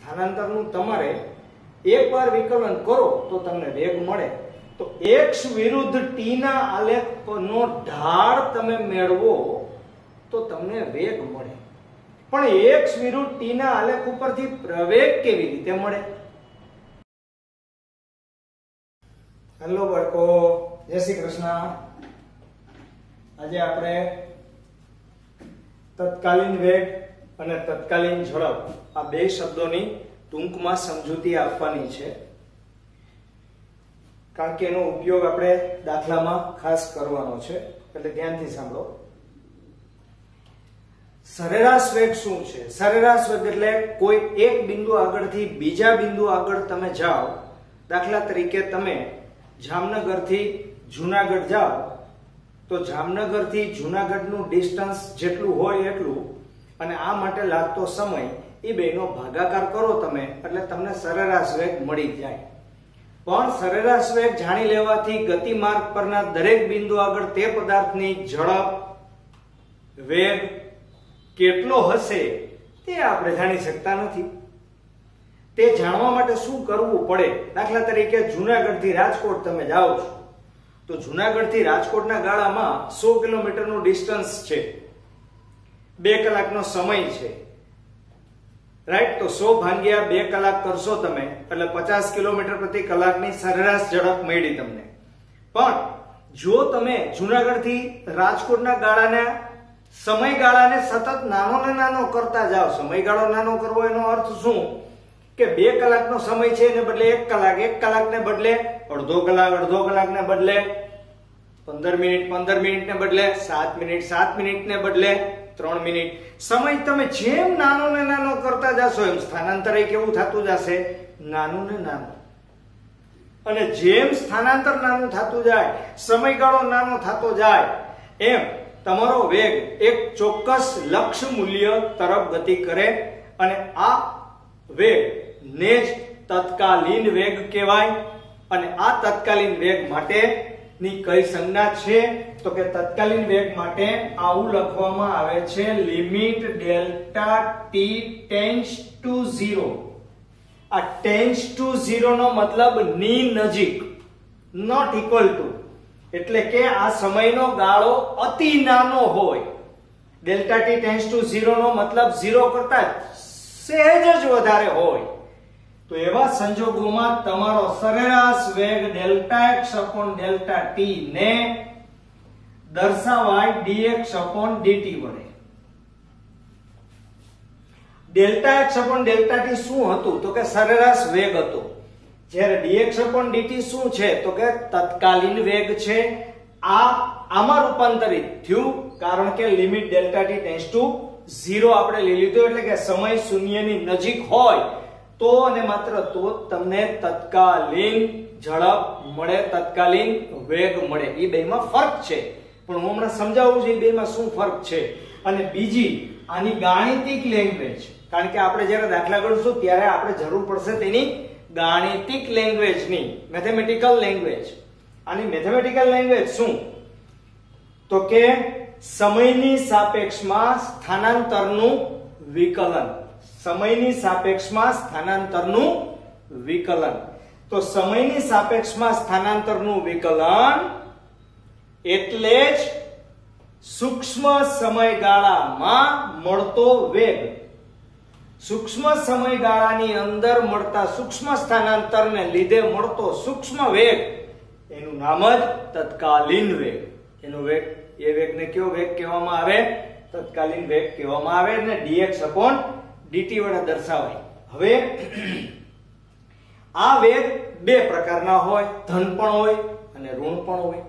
સ્થાનાંતરનું તમારે એકવાર વિકલન કરો તો તમને વેગ મળે. તો x વિરુદ્ધ t ના આલેખનો ઢાળ તમે મેળવો તો તમને વેગ મળે. પણ x વિરુદ્ધ t ના આલેખ ઉપરથી પ્રવેગ કેવી રીતે મળે? હેલો બાળકો, જય શ્રી કૃષ્ણ. આજે આપણે તત્કાલીન વેગ અને તત્કાલીન ઝડપ આ બે શબ્દોની ટૂંકમાં સમજૂતી આપવાની છે, કારણ કે એનો ઉપયોગ આપણે દાખલામાં ખાસ કરવાનો છે, એટલે ધ્યાનથી સાંભળો. સરેરાશ વેગ શું છે? સરેરાશ વેગ એટલે કોઈ એક બિંદુ આગળથી બીજા બિંદુ આગળ તમે જાઓ. દાખલા તરીકે તમે જામનગરથી જૂનાગઢ જાઓ તો જામનગરથી જૂનાગઢનું ડિસ્ટન્સ જેટલું હોય એટલું અને આ માટે લાગતો સમય એ બેનો ભાગાકાર કરો તમે એટલે તમને સરેરાશ વેગ મળી જાય. પણ સરેરાશ વેગ જાણી લેવાથી ગતિમાર્ગ પરના દરેક બિંદુ આગળ તે પદાર્થની ઝડપ વેગ કેટલો હશે તે આપણે જાણી શકતા નથી. તે જાણવા માટે શું કરવું પડે? દાખલા તરીકે જૂનાગઢથી રાજકોટ તમે જાઓ છો તો જૂનાગઢથી રાજકોટના ગાળામાં 100 કિલોમીટરનું ડિસ્ટન્સ છે, 2 કલાકનો સમય છે, રાઈટ? તો 100 ભાગ્યા 2 કલાક કરશો તમે એટલે 50 કિલોમીટર પ્રતિ કલાકની સરેરાશ ઝડપ મળી તમને. પણ જો તમે જૂનાગઢથી રાજકોટના ગાળાના સમયગાળાને સતત નાનો ને નાનો કરતા જાઓ, સમયગાળો નાનો કરવો એનો અર્થ શું કે 2 કલાકનો સમય છે એને બદલે 1 કલાક, 1 કલાકને બદલે અડધો કલાક, અડધો કલાકને બદલે 15 મિનિટ, 15 મિનિટને બદલે 7 મિનિટ, 7 મિનિટને બદલે 3 મિનિટ. સમય તમે જેમ નાનો ને નાનો કરતા જશો એમ સ્થાનાંતર કેવું થતું જશે? નાનું ને નાનું. અને જેમ સ્થાનાંતર નાનું થતું જાય, સમયગાળો નાનો થતો જાય, એમ તમારો વેગ એક ચોક્કસ લક્ષ્ય મૂલ્ય તરફ ગતિ કરે અને આ વેગ ને જ તત્કાલીન વેગ કહેવાય. અને આ તત્કાલીન વેગ માટે ની કઈ સંજ્ઞા છે? તો કે તત્કાલીન વેગ માટે આવું લખવામાં આવે છે limit delta T tends to 0. આ ટેન્ડ્સ ટુ 0 નો મતલબ ની નજીક, નોટ ઇક્વલ ટુ, એટલે કે આ સમયનો ગાળો અતિ નાનો હોય. ડેલ્ટા ટી ટેન્ડ્સ ટુ 0 નો મતલબ 0 કરતા સહેજ જ વધારે હોય. તો એવા સંજોગોમાં તમારો સરેરાશ વેગ delta x upon delta t ને દર્શાવાય dx અપોન dt વડે. Delta x upon delta t શું હતું? તો કે સરેરાશ વેગ હતો. જ્યારે dx અપોન dt શું છે? તો કે તત્કાલીન વેગ છે. આમાં રૂપાંતરિત થયું કારણ કે limit delta t tends to 0 આપણે લઈ લીધું, એટલે કે સમય શૂન્યની નજીક હોય તો અને માત્ર તો તમને તત્કાલીન ઝડપ મળે, તત્કાલીન વેગ મળે. એ બેમાં ફરક છે, પણ હું હમણાં સમજાવું છું એ બેમાં શું ફરક છે. અને બીજી આની ગાણિતિક લેંગ્વેજ, કારણ કે આપણે જ્યારે દાખલા ગણશું ત્યારે આપણે જરૂર પડશે તેની ગાણિતિક લેંગ્વેજની, મેથેમેટિકલ લેંગ્વેજ. આની મેથેમેટિકલ લેંગ્વેજ શું? તો કે સમયની સાપેક્ષમાં સ્થાનાંતરનું વિકલન. સમયની સાપેક્ષમાં સ્થાનાંતરનું વિકલન. તો સમયની સાપેક્ષમાં સ્થાનાંતરનું વિકલન એટલે જ સૂક્ષ્મ સમયગાળામાં મળતો વેગ. સૂક્ષ્મ સમયગાળાની અંદર મળતા સૂક્ષ્મ સ્થાનાંતરને લીધે મળતો સૂક્ષ્મ વેગ, એનું નામ જ તત્કાલીન વેગ. એનો વેગ, એ વેગને કયો વેગ કહેવામાં આવે? તત્કાલીન વેગ કહેવામાં આવે ને dx અપોન dt વડે દર્શાવાય. હવે આ વેગ બે પ્રકારના હોય, ધન પણ હોય અને ઋણ પણ હોય.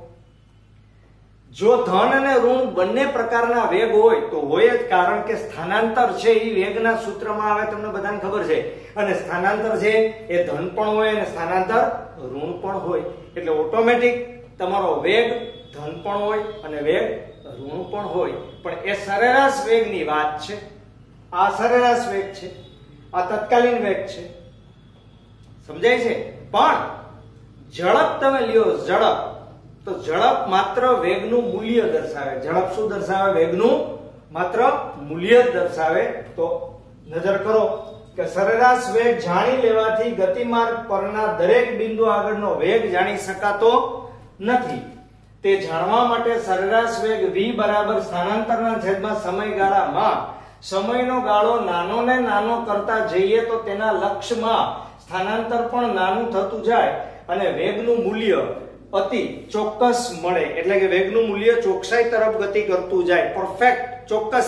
જો ધન અને ઋણ બંને પ્રકારના વેગ હોય તો હોય જ, કારણ કે સ્થાનાંતર છે એ વેગના સૂત્રમાં આવે, તમને બધાને ખબર છે. અને સ્થાનાંતર છે એ ધન પણ હોય અને સ્થાનાંતર ઋણ પણ હોય, એટલે ઓટોમેટિક તમારો વેગ ધન પણ હોય અને વેગ ઋણ પણ હોય. પણ એ સરેરાશ વેગની વાત છે. આ સરેરાશ વેગ છે, આ તત્કાલીન વેગ છે. સમજાય છે? પણ ઝડપ તમે લ્યો, ઝડપ, તો ઝડપ માત્ર વેગનું મૂલ્ય દર્શાવે. ઝડપ શું દર્શાવે? વેગનું માત્ર મૂલ્ય જ દર્શાવે. તો નજર કરો કે સરેરાશ વેગ જાણી લેવાથી ગતિમાર્ગ પરના દરેક બિંદુ આગળનો વેગ જાણી શકાતો નથી. તે જાણવા માટે સરેરાશ વેગ v બરાબર સ્થાનાંતરના છેદમાં સમયગાળામાં સમયનો ગાળો નાનો ને નાનો કરતા જઈએ તો તેના લક્ષ્યમાં સ્થાનાંતર પણ નાનું થતું જાય અને વેગનું મૂલ્ય અતિ ચોક્કસ મળે. એટલે કે વેગનું મૂલ્ય ચોકસાઈ તરફ ગતિ કરતું જાય. પરફેક્ટ ચોક્કસ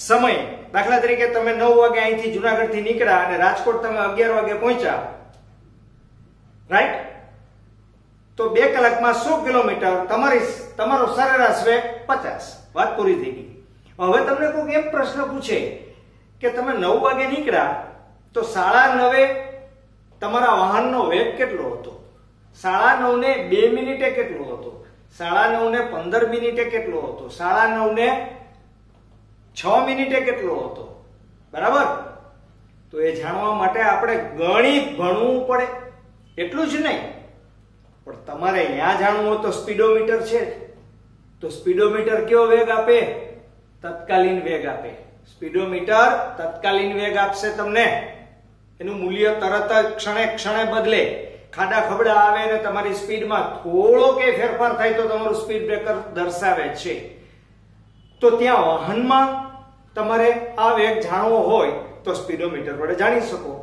સમય. દાખલા તરીકે તમે 9 વાગે અહીંથી જુનાગઢથી નીકળ્યા અને રાજકોટ તમે 11 વાગે પહોંચ્યા, રાઈટ? તો 2 કલાકમાં 100 કિલોમીટર તમારો સરેરાશ વેગ 50. વાત પૂરી થઈ ગઈ. હવે તમને કોઈ એમ પ્રશ્ન પૂછે કે તમે 9 વાગે નીકળ્યા તો 9:30 તમારા વાહનનો વેગ કેટલો હતો? 9:30 ને 2 મિનિટે કેટલો હતો? 9:30 ને 15 મિનિટે કેટલો હતો? 9:30 ને 6 મિનિટે કેટલો હતો? બરાબર? તો એ જાણવા માટે આપણે ગણિત ભણવું પડે. એટલું જ નહીં, પણ તમારે અહીંયા જાણવું હોય તો સ્પીડોમીટર છે, તો સ્પીડોમીટર કયો વેગ આપે? તત્કાલીન વેગ આપે. સ્પીડોમીટર તત્કાલીન વેગ આપશે તમને. એનું મૂલ્ય તરત જ ક્ષણે બદલે. ખાડા ખબડા આવે અને તમારી સ્પીડમાં થોડો કે ફેરફાર થાય તો તમારું સ્પીડ બ્રેકર દર્શાવે છે. તો ત્યાં વાહનમાં તમારે આ વેગ જાણવો હોય તો સ્પીડોમીટર વડે જાણી શકો.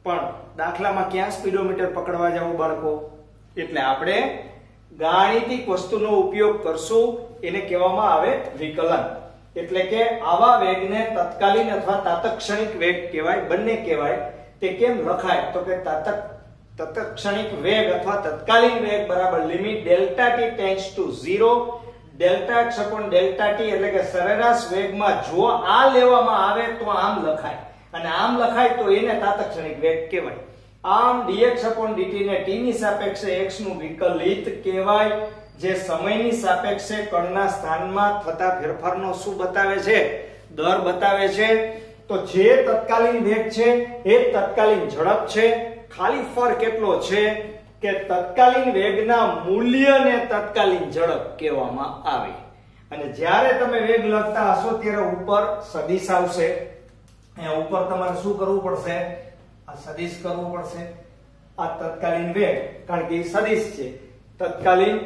પણ દાખલામાં ક્યાં સ્પીડોમીટર પકડવા જવું બાળકો? એટલે આપણે ગાણિતિક વસ્તુનો ઉપયોગ કરશું. એને કહેવામાં આવે વિકલન. એટલે કે આવા વેગને તત્કાલીન અથવા તાત્ક્ષણિક વેગ કહેવાય, બંને કહેવાય. તે કેમ લખાય? તો કે તાત્ક્ષણિક વેગ અથવા તત્કાલીન વેગ બરાબર limit delta T tends to 0 delta x upon delta t. એટલે કે સરેરાશ વેગમાં જો આ લેવામાં આવે તો આમ લખાય, અને આમ લખાય તો એને તાત્ક્ષણિક વેગ કહેવાય. આમ dx upon dt ને t ની સાપેક્ષે x નું વિકલિત કહેવાય, જે સમયની સાપેક્ષે કણના સ્થાનમાં થતા ફેરફારનો શું બતાવે છે? દર બતાવે છે. તો જે તત્કાલીન વેગ છે એ તત્કાલીન ઝડપ છે. ખાલી ફરક એટલો છે કે તત્કાલીન વેગના મૂલ્યને તત્કાલીન ઝડપ કહેવામાં આવે. અને જ્યારે તમે વેગ લખતા હશો ત્યારે ઉપર સદિશ આવશે. અહીંયા ઉપર તમારે શું કરવું પડશે? આ સદિશ કરવું પડશે. આ તત્કાલીન વેગ, કારણ કે એ સદિશ છે. તત્કાલીન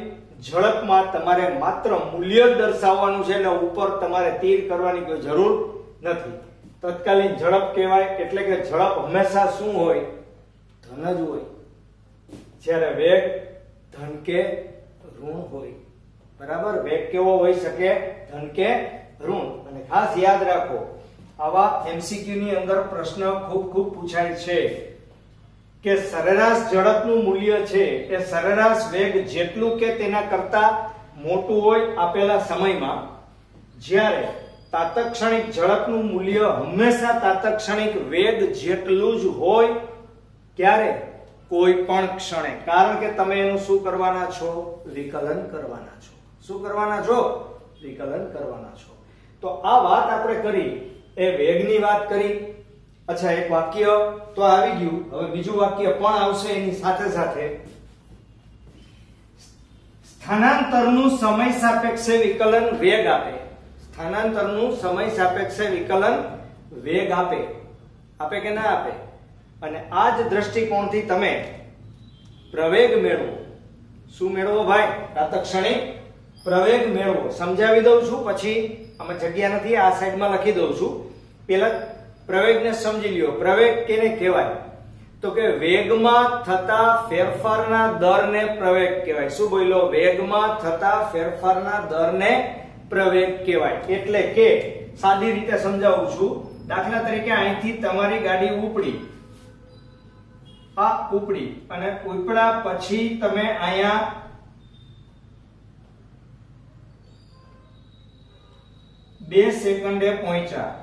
ઝડપમાં તમારે માત્ર મૂલ્ય દર્શાવવાનું છે, એટલે ઉપર તમારે તીર કરવાની કોઈ જરૂર નથી. તત્કાલીન ઝડપ કહેવાય. એટલે કે ઝડપ હંમેશા શું હોય? ધન જ હોય. જ્યારે વેગ ધન કે ઋણ હોય. બરાબર? વેગ કેવો હોઈ શકે? ધન કે ઋણ. અને ખાસ યાદ રાખો, આવા એમસીક્યુ ની અંદર પ્રશ્ન ખૂબ પૂછાય છે કે સરેરાશ ઝડપનું મૂલ્ય છે એ સરેરાશ વેગ જેટલું કે તેના કરતા મોટું હોય આપેલા સમયમાં, જ્યારે તાત્ક્ષણિક ઝડપનું મૂલ્ય હંમેશા તાત્ક્ષણિક વેગ જેટલું જ હોય. ક્યારે? કોઈ પણ ક્ષણે. કારણ કે તમે એનું શું કરવાના છો? વિકલન કરવાના છો. શું કરવાના છો? વિકલન કરવાના છો. તો આ વાત આપણે કરી, એ વેગની વાત કરી. અચ્છા, એક વાક્ય તો આવી ગયું. હવે બીજું વાક્ય પણ આવશે એની સાથે સાથે. સ્થાનાંતરનું સમય સાપેક્ષે વિકલન વેગ આપે. સ્થાનાંતરનું સમય સાપેક્ષે વિકલન વેગ આપે. આપે કે ના આપે? અને આ જ દ્રષ્ટિકોણથી તમે પ્રવેગ મેળવો. શું મેળવો ભાઈ? તાત્ક્ષણિક પ્રવેગ મેળવો. સમજાવી દઉં છું, પછી આમાં જગ્યા નથી, આ સાઈડમાં લખી દઉં છું. પહેલા પ્રવેગને સમજી લ્યો. પ્રવેગ કેને કહેવાય? તો કે વેગમાં થતા ફેરફારના દરને પ્રવેગ કહેવાય. શું બોલ્યો? વેગમાં થતા ફેરફારના દરને પ્રવેગ કહેવાય. એટલે કે સાદી રીતે સમજાવું છું. દાખલા તરીકે અહીંથી તમારી ગાડી ઉપડી, અને ઉપડા પછી તમે અહીંયા 2 સેકન્ડે પહોંચ્યા.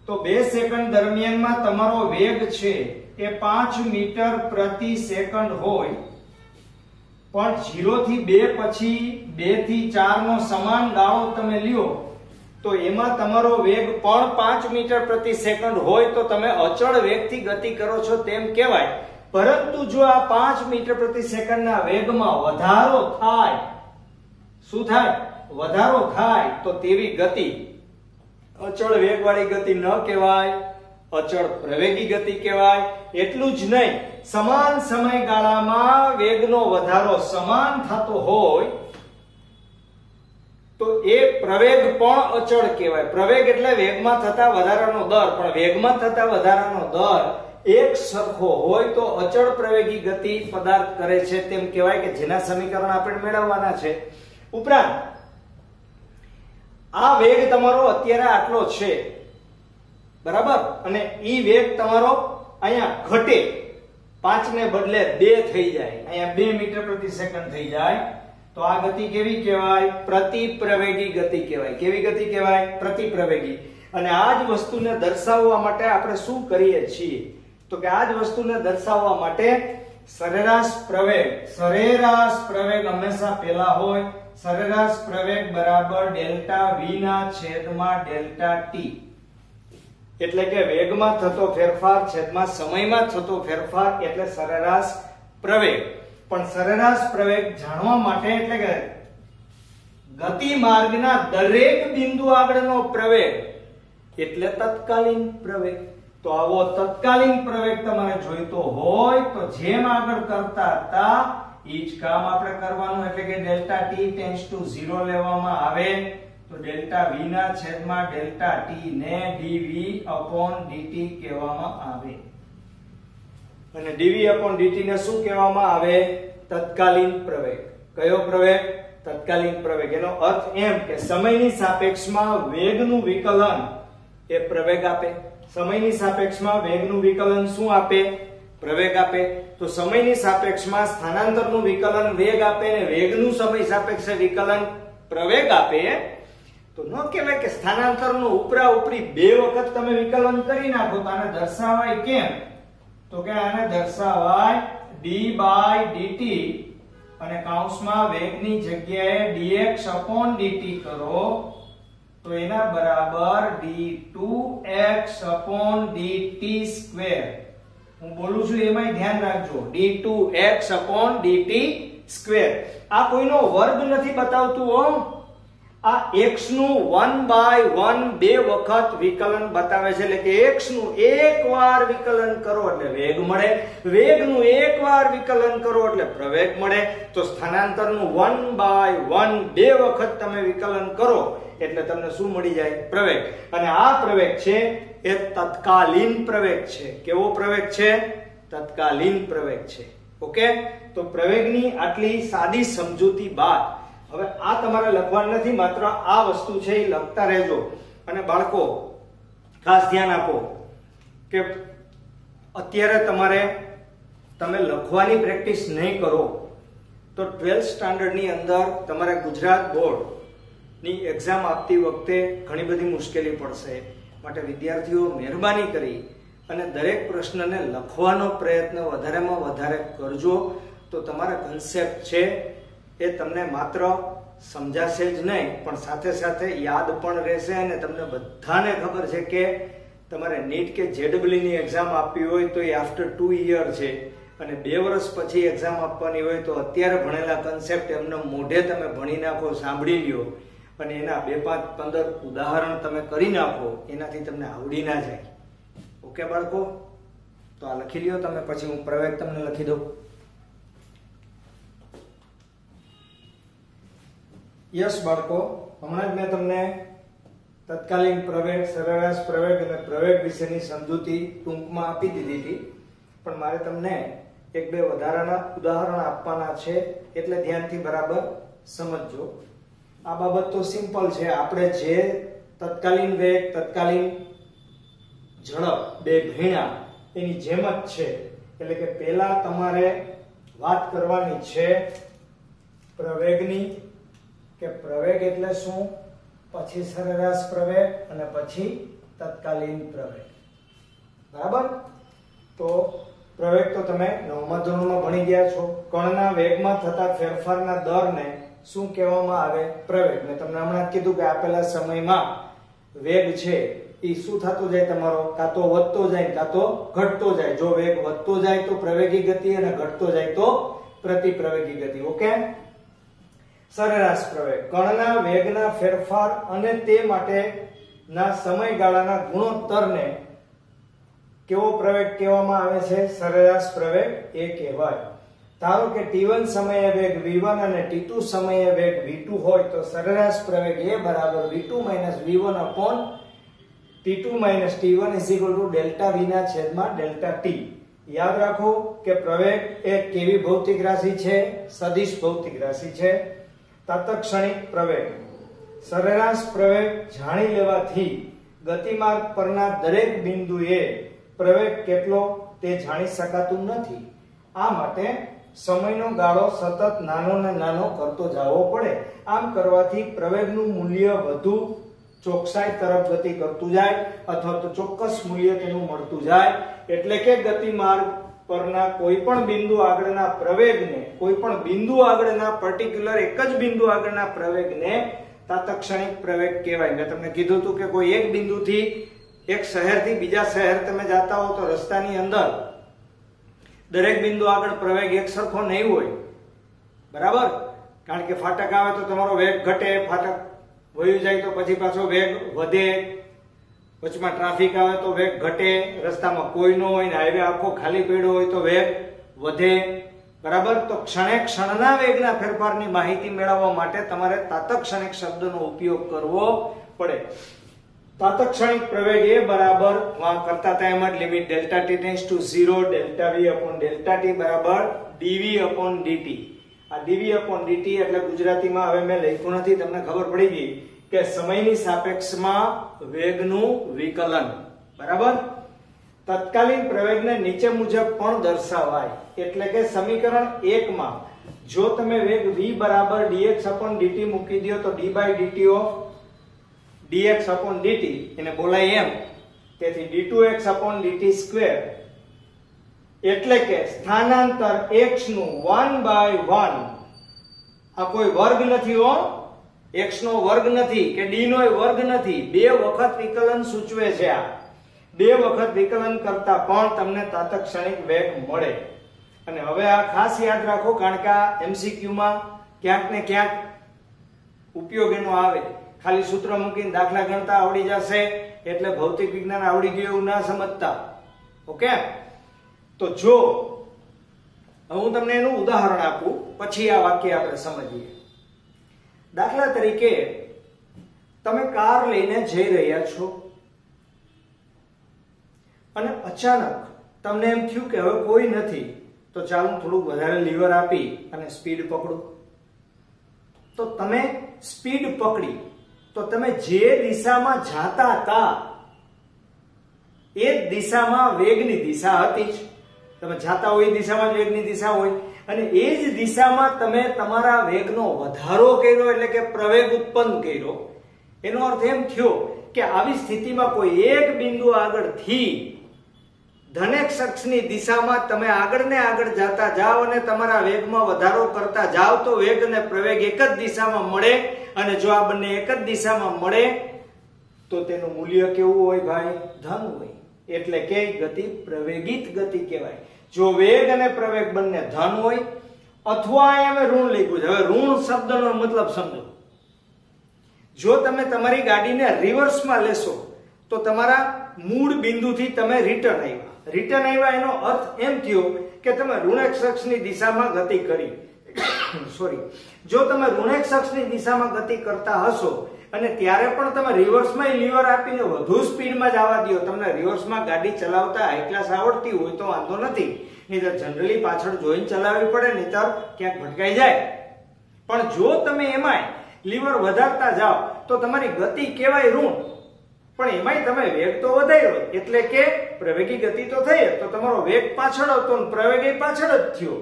તો 2 સેકન્ડ દરમિયાનમાં તમારો વેગ છે એ 5 મીટર પ્રતિ સેકન્ડ હોય, પણ 0 થી 2 પછી 2 થી 4 નો સમાન ગાળો તમે લ્યો તો એમાં તમારો વેગ પણ 5 મીટર પ્રતિ સેકન્ડ હોય તો તમે અચળ વેગથી ગતિ કરો છો તેમ કહેવાય. પરંતુ જો આ 5 મીટર પ્રતિ સેકન્ડના વેગમાં વધારો થાય, શું થાય? વધારો થાય તો તેવી ગતિ અચળ વેગવાળી ગતિ ન કહેવાય, અચળ પ્રવેગી ગતિ કહેવાય. એટલું જ નહીં, સમાન સમયગાળામાં વેગનો વધારો સમાન થતો હોય તો એ પ્રવેગ પણ અચળ કહેવાય. પ્રવેગ એટલે વેગમાં થતા વધારાનો દર, પણ વેગમાં થતા વધારાનો દર એક સરખો હોય તો અચળ પ્રવેગી ગતિ પદાર્થ કરે છે તેમ કહેવાય, કે જેના સમીકરણ આપણે મેળવવાના છે. ઉપરાંત આ વેગ તમારો અત્યારે આટલો છે, બરાબર, અને ઈ વેગ તમારો અહીંયા ઘટે, 5 ને બદલે 2 થઈ જાય, અહીંયા 2 મીટર પ્રતિ સેકન્ડ થઈ જાય, તો આ ગતિ કેવી કહેવાય? પ્રતિપ્રવેગી ગતિ કહેવાય. કેવી ગતિ કહેવાય? પ્રતિપ્રવેગી. અને આ જ વસ્તુને દર્શાવવા માટે આપણે શું કરીએ છીએ? તો કે આ જ વસ્તુને દર્શાવવા માટે સરેરાશ પ્રવેગ હંમેશા પહેલા હોય. સરેરાશ પ્રવેગ બરાબર ડેલ્ટા v ના છેદમાં ડેલ્ટા t, એટલે કે વેગમાં થતો ફેરફાર છેદમાં સમયમાં થતો ફેરફાર એટલે સરેરાશ પ્રવેગ. પણ સરેરાશ પ્રવેગ જાણવા માટે, એટલે કે ગતિ માર્ગના દરેક બિંદુ આગળનો પ્રવેગ એટલે તત્કાલીન પ્રવેગ. તો આવો તત્કાલીન પ્રવેગ તમારે જોઈતો હોય તો જેમ આગળ કરતા હતા ઈ જ કામ આપણે કરવાનું, એટલે કે ડેલ્ટા t ટેન્ડ્સ ટુ 0 લેવામાં આવે તો ડેલ્ટા v ના છેદમાં ડેલ્ટા t ને dv/dt કહેવામાં આવે. અને dv/dt ને શું કહેવામાં આવે? તત્કાલીન પ્રવેગ. કયો પ્રવેગ? તત્કાલીન પ્રવેગ. એનો અર્થ એમ કે સમયની સાપેક્ષમાં વેગનું વિકલન એ પ્રવેગ આપે. સમયની સાપેક્ષમાં વેગનું વિકલન શું આપે? પ્રવેગ આપે. તો સમયની સાપેક્ષમાં સ્થાનાંતરનું વિકલન વેગ આપે અને વેગનું સમય સાપેક્ષે વિકલન પ્રવેગ આપે, તો ન કહેવાય કે સ્થાનાંતરનું ઉપરા ઉપરી 2 વખત તમે વિકલન કરી નાખો. તો આને દર્શાવાય કેમ? તો કે આને દર્શાવાય d/dt અને કૌંસમાં વેગની જગ્યાએ dx/dt કરો તો એના બરાબર d2x/dt². હું બોલું છું એમાંય ધ્યાન રાખજો, d2x/dt². આ કોઈનો વર્ગ નથી બતાવતું હો, આ x નું 1/1 2 વખત વિકલન બતાવે છે. એટલે કે x નું એકવાર વિકલન કરો એટલે વેગ મળે, વેગનું એકવાર વિકલન કરો એટલે પ્રવેગ મળે. તો સ્થાનાંતરનું 1/1 2 વખત તમે વિકલન કરો એટલે તમને શું મળી જાય? પ્રવેગ. અને આ પ્રવેગ છે એ તત્કાલીન પ્રવેગ છે. કેવો પ્રવેગ છે? તત્કાલીન પ્રવેગ છે. ઓકે, તો પ્રવેગની આટલી સાદી સમજૂતી બાદ હવે આ તમારે લખવાનું નથી, માત્ર આ વસ્તુ છે એ લખતા રહેજો. અને બાળકો ખાસ ધ્યાન આપો કે અત્યારે તમે લખવાની પ્રેક્ટિસ નહીં કરો તો 12th સ્ટાન્ડર્ડની અંદર તમારે ગુજરાત બોર્ડની એક્ઝામ આપતી વખતે ઘણી બધી મુશ્કેલી પડશે. માટે વિદ્યાર્થીઓ મહેરબાની કરી અને દરેક પ્રશ્નને લખવાનો પ્રયત્ન વધારેમાં વધારે કરજો. તો તમારા કન્સેપ્ટ છે એ તમને માત્ર સમજાશે જ નહીં પણ સાથે સાથે યાદ પણ રહેશે. અને તમને બધાને ખબર છે કે તમારે નીટ કે જેડબલઈ ની એક્ઝામ આપવી હોય તો એ આફ્ટર 2 યર છે, અને 2 વર્ષ પછી એક્ઝામ આપવાની હોય તો અત્યારે ભણેલા કન્સેપ્ટ એમને મોઢે તમે ભણી નાખો, સાંભળી લ્યો અને એના 2, 5, 15 ઉદાહરણ તમે કરી નાખો, એનાથી તમને આવડી ના જાય. ઓકે બાળકો, તો આ લખી લ્યો તમે, પછી હું પ્રવેગ તમને લખી દઉં. યસ બાળકો, હમણાં જ મેં તમને તત્કાલીન પ્રવેગ, સરેરાશ પ્રવેગ અને પ્રવેગ વિશેની સમજૂતી ટૂંકમાં આપી દીધી હતી, પણ મારે તમને 1-2 વધારાના ઉદાહરણ આપવાના છે, એટલે ધ્યાનથી બરાબર સમજજો. આ બાબત તો સિમ્પલ છે. આપણે જે તત્કાલીન વેગ, તત્કાલીન ઝડપ બે ભણ્યા એની જેમ જ છે. એટલે કે પહેલા તમારે વાત કરવાની છે પ્રવેગની, કે પ્રવેગ એટલે શું, પછી સરેરાશ પ્રવેગ અને પછી તત્કાલીન પ્રવેગ. બરાબર? તો પ્રવેગ તો તમે 9મા ધોરણમાં ભણી ગયા છો. કણના વેગમાં થતા ફેરફારના દરને શું કહેવામાં આવે? પ્રવેગ. મેં તમને હમણાં કીધું કે આપેલા સમયમાં વેગ છે એ શું થતો જાય તમારો? કાં તો વધતો જાય કાં તો ઘટતો જાય. જો વેગ વધતો જાય તો પ્રવેગી ગતિ અને ઘટતો જાય તો પ્રતિપ્રવેગી ગતિ. ઓકે? સરેરાશ પ્રવેગ, કણના વેગના ફેરફાર અને તે માટે ના સમયગાળાના ગુણોત્તરને કેવો પ્રવેગ કહેવામાં આવે છે? સરેરાશ પ્રવેગ એ કહેવાય. ધારો કે t1 સમયે વેગ v1 અને t2 સમયે વેગ v2 હોય તો સરેરાશ પ્રવેગ એ બરાબર v2 v1 upon t2 t1 is equal to delta v ના છેદમાં delta t. યાદ રાખો કે પ્રવેગ એ કેવી ભૌતિક રાશિ છે? સદિશ ભૌતિક રાશિ છે. તાત્ક્ષણિક પ્રવેગ. સરેરાશ પ્રવેગ જાણી લેવાથી ગતિમાર્ગ પરના દરેક બિંદુએ પ્રવેગ કેટલો તે જાણી શકાતું નથી. આ માટે સમયનો ગાળો સતત નાનો ને નાનો કરતો જવો પડે. આમ કરવાથી પ્રવેગનું મૂલ્ય વધુ ચોકસાઈ તરફ ગતિ કરતું જાય અથવા તો ચોક્કસ મૂલ્ય તેનું મળતું જાય. એટલે કે ગતિમાર્ગ પરના કોઈ પણ બિંદુ આગળના પ્રવેગને, કોઈ પણ બિંદુ આગળના પર્ટિક્યુલર એક જ બિંદુ આગળના પ્રવેગને તાત્ક્ષણિક પ્રવેગ કહેવાય. મેં તમને કીધું હતું કે કોઈ એક બિંદુથી, એક શહેરથી બીજા શહેર તમે જતા હો તો રસ્તાની અંદર દરેક બિંદુ આગળ પ્રવેગ એક સરખો નહીં હોય, બરાબર? કારણ કે ફાટક આવે તો તમારો વેગ ઘટે, ફાટક વયું જાય તો પછી પાછો વેગ વધે, વચમાં ટ્રાફિક આવે તો વેગ ઘટે, રસ્તામાં કોઈ ન હોય ને હાઈવે આખો ખાલી પડ્યો હોય તો વેગ વધે, બરાબર? તો ક્ષણે ક્ષણના વેગના ફેરફારની માહિતી મેળવવા માટે તમારે તાત્ક્ષણિક શબ્દનો ઉપયોગ કરવો પડે. તાત્ક્ષણિક પ્રવેગ એ બરાબર વહાં કરતા હતા એમ જ limit delta t tends to 0 delta v upon delta t બરાબર dv અપોન dt. આ dv અપોન dt એટલે ગુજરાતીમાં હવે મેં લખ્યું નથી, તમને ખબર પડી ગઈ કે સમયની સાપેક્ષમાં વેગનું વિકલન, બરાબર? તત્કાલીન પ્રવેગને નીચે મુજબ પણ દર્શાવાય. એટલે કે સમીકરણ 1 માં જો તમે વેગ v બરાબર dx અપોન dt મૂકી દો તો d by dt of dx upon dt એને બોલાય એમ. તેથી d2x upon dt સ્ક્વેર એટલે કે સ્થાનાંતર x નું 1/1. આ કોઈ વર્ગ નથી હો, x નો વર્ગ નથી કે d નો વર્ગ નથી, બે વખત વિકલન સૂચવે છે. આ બે વખત વિકલન કરતા પણ તમને તાત્ક્ષણિક વેગ મળે. અને હવે આ ખાસ યાદ રાખો કારણ કે આ MCQ માં ક્યાંક ને ક્યાંક ઉપયોગ એનો આવે. ખાલી સૂત્ર મૂકીને દાખલા ગણતા આવડી જશે એટલે ભૌતિક વિજ્ઞાન આવડી ગયું એવું ના સમજતા. ઓકે? તો જો હું તમને એનું ઉદાહરણ આપું પછી આ વાક્ય આપણે સમજીએ. દાખલા તરીકે તમે કાર લઈને જઈ રહ્યા છો અને અચાનક તમને એમ થયું કે હવે કોઈ નથી તો ચાલો થોડુંક વધારે લીવર આપી અને સ્પીડ પકડું. તો તમે સ્પીડ પકડી તો તમે જે દિશામાં જાતા હતા એ દિશામાં વેગની દિશા હતી જ. તમે જાતા હોય એ દિશામાં જ વેગની દિશા હોય અને એ જ દિશામાં તમે તમારા વેગનો વધારો કર્યો એટલે કે પ્રવેગ ઉત્પન્ન કર્યો. એનો અર્થ એમ થયો કે આવી સ્થિતિમાં કોઈ એક બિંદુ આગળથી ધનેક્ષ અક્ષની દિશામાં તમે આગળ ને આગળ જતા જાઓ અને તમારા વેગમાં વધારો કરતા જાઓ તો વેગ અને પ્રવેગ એક જ દિશામાં મળે. અને જો આ બંને એક જ દિશામાં મળે તો તેનું મૂલ્ય કેવું હોય ભાઈ? ધન હોય. એટલે કે ગતિ પ્રવેગિત ગતિ કહેવાય. જો વેગ અને પ્રવેગ બંને ધન હોય અથવા અમે ઋણ લખ્યું છે. હવે ઋણ શબ્દનો મતલબ સમજો. જો તમે તમારી ગાડીને રિવર્સમાં લેશો તો તમારા મૂળ બિંદુથી તમે રિટર્ન આવ્યા એનો અર્થ એમ થયો કે તમે ઋણેક્ષ અક્ષની દિશામાં ગતિ કરી. સોરી, જો તમે ઋણેક્ષ અક્ષની દિશામાં ગતિ કરતા હશો અને ત્યારે પણ તમે રિવર્સમાં લીવર આપીને વધુ સ્પીડમાં જવા દો, તમને રિવર્સમાં ગાડી ચલાવતા હાઈ ક્લાસ આવડતી હોય તો વાંધો નથી, નહીતર જનરલી પાછળ જોઈને ચલાવવી પડે, નહીતર ક્યાંક ભટકાઈ જાય. પણ જો તમે એમાંય લીવર વધારતા જાઓ તો તમારી ગતિ કહેવાય ઋણ, પણ એમાંય તમે વેગ તો વધાર્યો એટલે કે પ્રવેગી ગતિ તો થઈ, તો તમારો વેગ પાછળ હતો અને પ્રવેગ પાછળ જ થયો.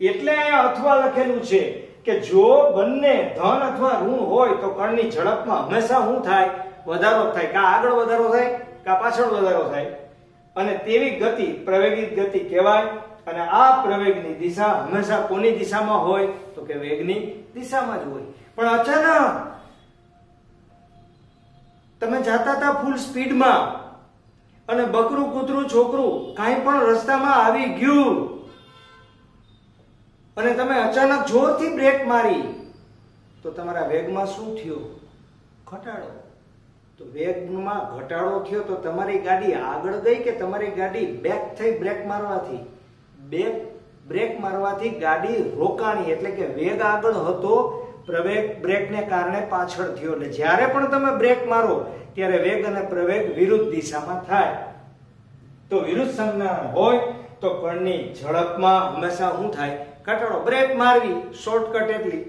એટલે અહીંયા અથવા લખેલું છે કે જો બંને ધન અથવા ઋણ હોય તો કણની ઝડપમાં હંમેશા શું થાય? વધારો થાય. કા આગળ વધારો થાય કા પાછળ વધારો થાય. અને તેવી ગતિ પ્રવેગિત ગતિ કહેવાય. અને આ પ્રવેગની દિશા હંમેશા કોની દિશામાં હોય? તો કે વેગની દિશામાં જ હોય. પણ અચાનક તમે જાતા હતા ફૂલ સ્પીડમાં અને બકરું કૂતરું છોકરું કાંઈ પણ રસ્તામાં આવી ગયું અને તમે અચાનક જોરથી બ્રેક મારી તો તમારા વેગમાં શું થયું? ઘટાડો. તો વેગમાં ઘટાડો થયો તો તમારી ગાડી આગળ ગઈ કે તમારી ગાડી બેક થઈ બ્રેક મારવાથી? બ્રેક મારવાથી ગાડી રોકાણી, એટલે કે વેગ આગળ હતો, પ્રવેગ બ્રેકને કારણે પાછળ થયો. એટલે જ્યારે પણ તમે બ્રેક મારો ત્યારે વેગ અને પ્રવેગ વિરુદ્ધ દિશામાં થાય. તો વિરુદ્ધ સંજ્ઞા હોય તો કણની ઝડપમાં હંમેશા શું થાય? ઘટાડો. બ્રેક મારવી શોર્ટકટ એટલી,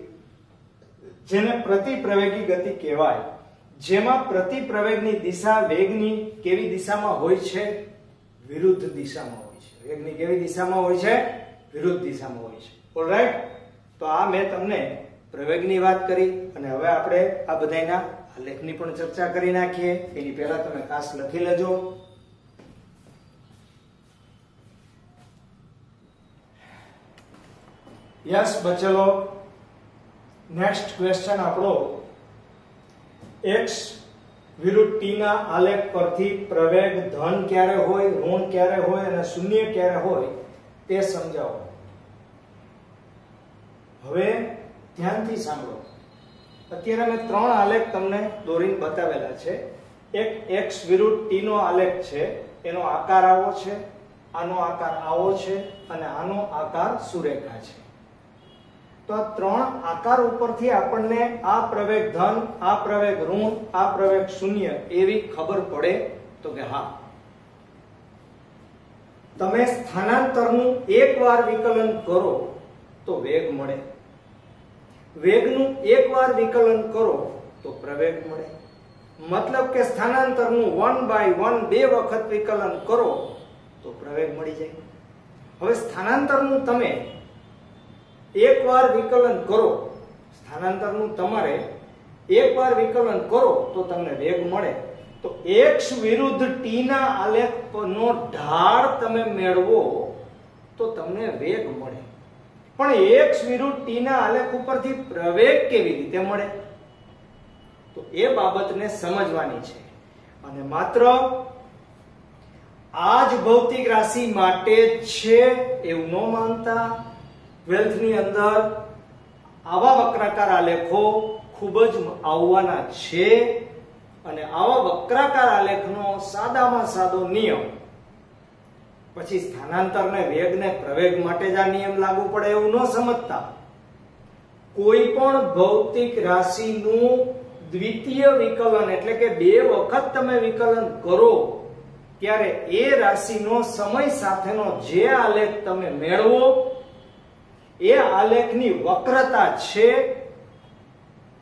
જેને પ્રતિપ્રવેગી ગતિ કહેવાય, જેમાં પ્રતિપ્રવેગની દિશા વેગની કેવી દિશામાં હોય છે? વિરુદ્ધ દિશામાં હોય છે. વેગની કેવી દિશામાં હોય છે? વિરુદ્ધ દિશામાં હોય છે. ઓલરાઈટ, તો આ મેં તમને પ્રવેગની વાત કરી અને હવે આપણે આ બધાના આલેખની પણ ચર્ચા કરી નાખીએ. એની પહેલા તમે ખાસ લખી લેજો. યસ બચેલો, નેક્સ્ટ ક્વેશ્ચન આપણો x વિરુદ્ધ t ના આલેખ પરથી પ્રવેગ ધન ક્યારે હોય, ઋણ ક્યારે હોય અને શૂન્ય ક્યારે હોય તે સમજાવો. હવે ધ્યાનથી સાંભળો. અત્યારે મેં 3 આલેખ તમને દોરીને બતાવેલા છે. એક x વિરુદ્ધ t નો આલેખ છે, એનો આકાર આવો છે, આનો આકાર આવો છે અને આનો આકાર સુરેખા છે. તો આ 3 આકાર ઉપરથી આપણને આ પ્રવેગ ધન, આ પ્રવેગ ઋણ, આ પ્રવેગ શૂન્ય એવી ખબર પડે તો કે હા, તમે સ્થાનાંતરનું એકવાર વિકલન કરો તો વેગ મળે, વેગનું એકવાર વિકલન કરો તો પ્રવેગ મળે. મતલબ કે સ્થાનાંતરનું 1/1 બે વખત વિકલન કરો તો પ્રવેગ મળી જાય. હવે સ્થાનાંતરનું તમે એકવાર વિકલન કરો, સ્થાનાંતરનું તમારે એકવાર વિકલન કરો તો તમને વેગ મળે. તો x વિરુદ્ધ t ના આલેખનો ઢાળ તમે મેળવો તો તમને વેગ મળે. પણ x વિરુદ્ધ t ના આલેખ ઉપરથી પ્રવેગ કેવી રીતે મળે? તો એ બાબતને સમજવાની છે. અને માત્ર આ જ ભૌતિક રાશિ માટે છે એવું ન માનતા. 12th ની અંદર આવા વક્રાકાર આલેખો ખૂબ જ આવવાના છે અને આવા વક્રાકાર આલેખનો સાદામાં સાદો નિયમ, પછી સ્થાનાંતરને વેગને પ્રવેગ માટે જ આ નિયમ લાગુ પડે એવું ન સમજતા. કોઈ પણ ભૌતિક રાશિનું દ્વિતીય વિકલન એટલે કે 2 વખત તમે વિકલન કરો ત્યારે એ રાશિનો સમય સાથેનો જે આલેખ તમે મેળવો એ આલેખની વક્રતા છે,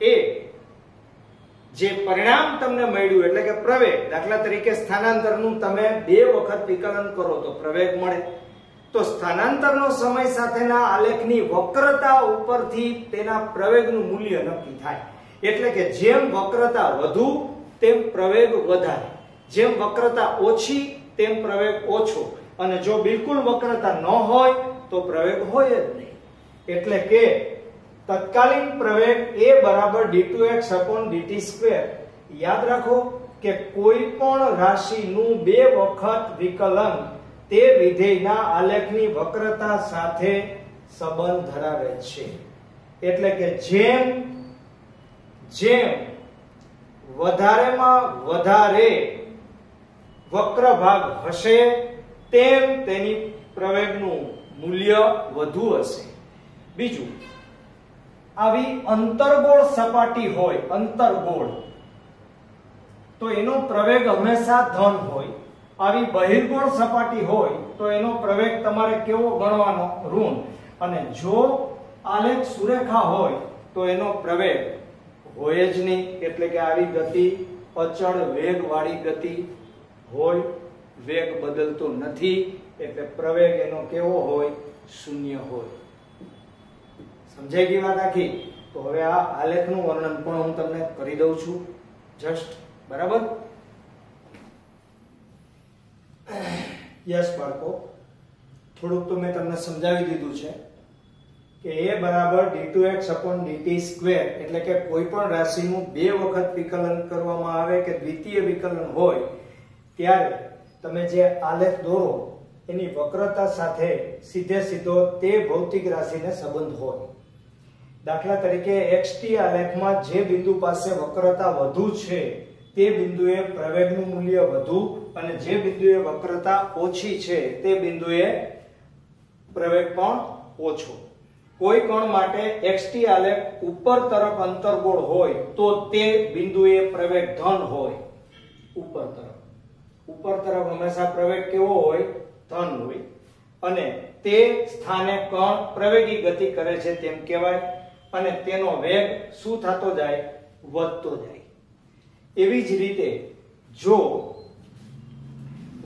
એ જે પરિણામ તમને મળ્યું એટલે કે પ્રવેગ, દાખલા તરીકે સ્થાનાંતરનું તમે 2 વખત વિકલન કરો તો પ્રવેગ મળે. તો સ્થાનાંતરનો સમય સાથેના આલેખની વક્રતા ઉપરથી તેના પ્રવેગનું મૂલ્ય નક્કી થાય. એટલે કે જેમ વક્રતા વધુ તેમ પ્રવેગ વધારે, જેમ વક્રતા ઓછી તેમ પ્રવેગ ઓછો, અને જો બિલકુલ વક્રતા ન હોય તો પ્રવેગ હોય જ નહીં. એટલે કે તત્કાલીન પ્રવેગ a બરાબર d2x/dt². યાદ રાખો કે કોઈ પણ રાશિનું 2 વખત વિકલન તે વિધેયના આલેખની વક્રતા સાથે સંબંધ ધરાવે છે. એટલે કે જેમ જેમ વધારેમાં વધારે વક્ર ભાગ હશે તેમ તેની પ્રવેગનું મૂલ્ય વધુ હશે. બીજું, આવી અંતર્ગોળ સપાટી હોય, અંતર્ગોળ, તો એનો પ્રવેગ હંમેશા ધન હોય. આવી બહિર્ગોળ સપાટી હોય તો એનો પ્રવેગ તમારે કેવો ગણવાનો? ઋણ. અને જો આલેખ સુરેખા હોય તો એનો પ્રવેગ હોય જ નહીં. એટલે કે આવી ગતિ અચળ વેગ વાળી ગતિ હોય, વેગ બદલતો નથી, એટલે પ્રવેગ એનો કેવો હોય? શૂન્ય હોય. સમજાઈ ગઈ વાત આખી? તો હવે આ આલેખનું વર્ણન પણ હું તમને કરી દઉં છું જસ્ટ. બરાબર? યસ બાળકો, થોડુંક તો મેં તમને સમજાવી દીધું છે કે a બરાબર d2x/dt². એટલે કે કોઈ પણ રાશિનું 2 વખત વિકલન કરવામાં આવે કે દ્વિતીય વિકલન હોય ત્યારે તમે જે આલેખ દોરો એની વક્રતા સાથે સીધે સીધો તે ભૌતિક રાશિને સંબંધ હોય. દાખલા તરીકે xt આલેખમાં જે બિંદુ પાસે વક્રતા વધુ છે તે બિંદુએ પ્રવેગનું મૂલ્ય વધુ અને જે બિંદુએ વક્રતા ઓછી છે તે બિંદુએ પ્રવેગ પણ ઓછો. કોઈ કણ માટે xt આલેખ ઉપર તરફ અંતર્ગોળ હોય તો તે બિંદુએ પ્રવેગ ધન હોય. ઉપર તરફ હંમેશા પ્રવેગ કેવો હોય? ધન હોય. અને તે સ્થાને કણ પ્રવેગી ગતિ કરે છે તેમ કહેવાય અને તેનો વેગ શું થતો જાય? વધતો જાય. એવી જ રીતે જો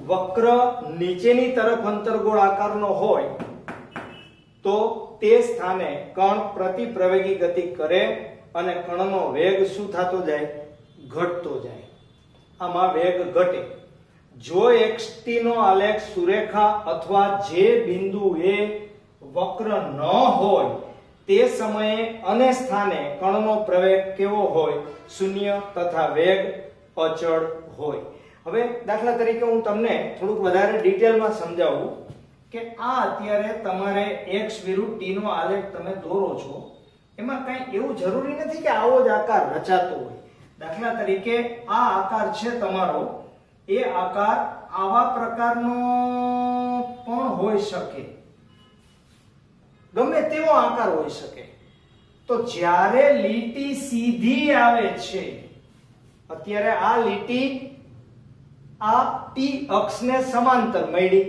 વક્ર નીચેની તરફ અંતર્ગોળ આકારનો હોય તો તે સ્થાને કણ પ્રતિ પ્રવેગી ગતિ કરે અને કણનો વેગ શું થતો જાય? ઘટતો જાય. આમાં વેગ ઘટે. જો xt નો આલેખ સુરેખા અથવા જે બિંદુએ વક્ર ન હોય તે સમયે અને સ્થાને કણનો પ્રવેગ કેવો હોય? શૂન્ય તથા વેગ અચળ હોય. હવે દાખલા તરીકે હું તમને થોડુંક વધારે ડિટેલમાં સમજાવું કે આ અત્યારે તમારે x વિરુદ્ધ t નો આલેખ તમે દોરો છો. એમાં કઈ એવું જરૂરી નથી કે આવો જ આકાર રચાતો હોય. દાખલા તરીકે આ આકાર છે તમારો, એ આકાર આવા પ્રકારનો પણ હોઈ શકે, ગમે તેવો આકાર હોઈ શકે. તો જ્યારે લીટી સીધી આવે છે, અત્યારે આ લીટી આ t અક્ષને સમાંતર મળી,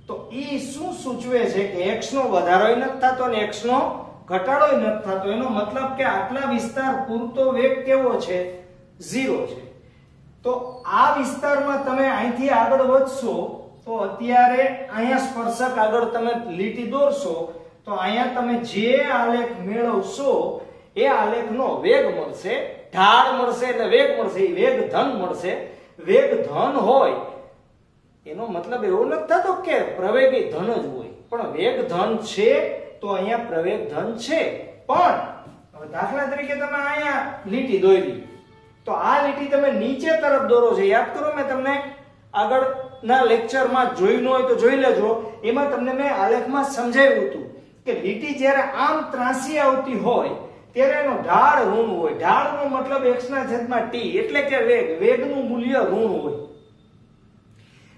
તો ઈ શું સૂચવે છે કે x નો વધારોય નથી થતો અને x નો ઘટાડોય નથી થતો. એનો મતલબ કે આટલા વિસ્તાર પૂરતો વેગ કેવો છે? 0 છે. તો આ વિસ્તારમાં તમે અહીંથી આગળ વધશો તો અત્યારે અહીંયા સ્પર્શક આગળ તમે લીટી દોરશો તો અહીંયા તમે જે આલેખ મેળવશો એ આલેખનો વેગ મળશે, ઢાળ મળશે એટલે વેગ મળશે, એ વેગ ધન મળશે. વેગ ધન હોય એનો મતલબ એવો નથી થતો કે પ્રવેગી ધન જ હોય, પણ વેગ ધન છે તો અહીંયા પ્રવેગ ધન છે. પણ દાખલા તરીકે તમે અહીંયા લીટી દોરી તો આ લીટી તમે નીચે તરફ દોરો છો. યાદ કરો મેં તમને આગળના લેક્ચરમાં જોયું ન હોય તો જોઈ લેજો. એમાં તમને મેં આલેખમાં સમજાવ્યું હતું કે લીટી જ્યારે આમ ત્રાંસી આવતી હોય ત્યારે એનો ઢાળ ઋણ હોય. ઢાળનો મતલબ x ના છેદમાં t એટલે કે વેગનું મૂલ્ય ઋણ હોય.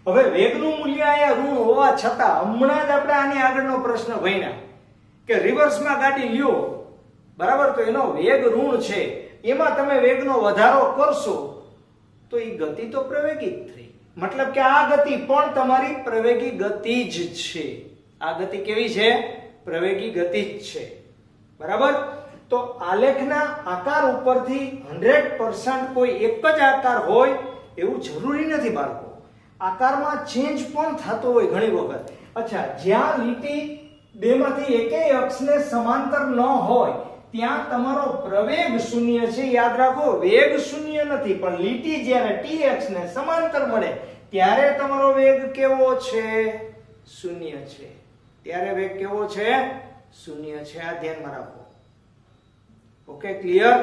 હવે વેગનું મૂલ્ય અહીંયા ઋણ હોવા છતાં હમણાં જ આપણે આની આગળનો પ્રશ્ન ભણ્યા કે રિવર્સમાં ગાડી લ્યો, બરાબર, તો એનો વેગ ઋણ છે, એમાં તમે વેગનો વધારો કરશો તો એ ગતિ તો પ્રવેગી જ થઈ. મતલબ કે આ ગતિ પણ તમારી પ્રવેગી ગતિ જ છે. આ ગતિ કેવી છે? પ્રવેગી ગતિ જ છે. બરાબર. તો આલેખના આકાર ઉપરથી 100% કોઈ એક જ આકાર હોય એવું જરૂરી નથી બાળકો. આકારમાં ચેન્જ પણ થતો હોય ઘણી વખત. અચ્છા, જ્યાં લીટી બેમાંથી એકેય અક્ષને સમાંતર ન હોય ત્યાં તમારો પ્રવેગ શૂન્ય છે. યાદ રાખો, વેગ શૂન્ય નથી, પણ લીટી જ્યારે t અક્ષને સમાંતર મળે ત્યારે તમારો વેગ કેવો છે? શૂન્ય છે. ત્યારે વેગ કેવો છે? શૂન્ય છે. આ ધ્યાનમાં રાખો. Okay, clear?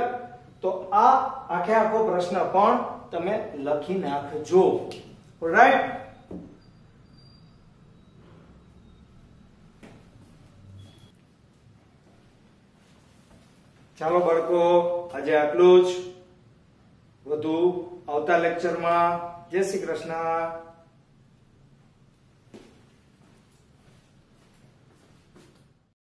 તો આ આખે આખો પ્રશ્ન પણ તમે લખી નાખજો. ઓલરાઈટ. ચાલો બાળકો, આજે આટલું જ. વધુ આવતા લેક્ચરમાં. જય શ્રી કૃષ્ણ.